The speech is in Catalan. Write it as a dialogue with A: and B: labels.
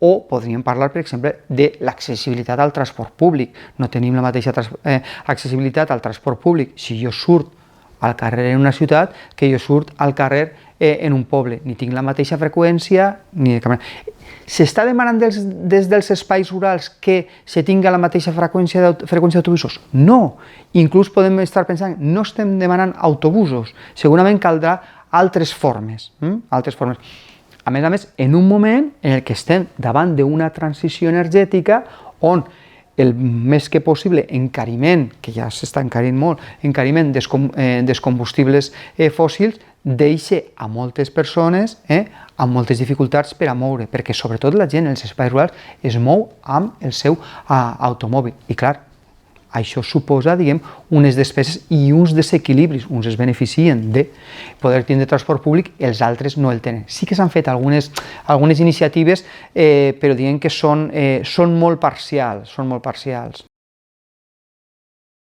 A: O podríem parlar, per exemple, de l'accessibilitat al transport públic. No tenim la mateixa accessibilitat al transport públic si jo surt al carrer en una ciutat que jo surt al carrer en un poble. Ni tinc la mateixa freqüència, ni de cap manera. S'està demanant des dels espais rurals que se tinga la mateixa freqüència d'autobusos? No! Inclús podem estar pensant, no estem demanant autobusos, segurament caldrà altres formes. A més, en un moment en el que estem davant d'una transició energètica on el més que possible encariment, que ja s'està encarint molt, encariment dels combustibles fòssils, deixa a moltes persones amb moltes dificultats per a moure, perquè sobretot la gent als espais rurals es mou amb el seu automòbil. I clar, això suposa, unes despeses i uns desequilibris. Uns es beneficien de poder tindre transport públic, els altres no el tenen. Sí que s'han fet algunes iniciatives, però que són molt parcials.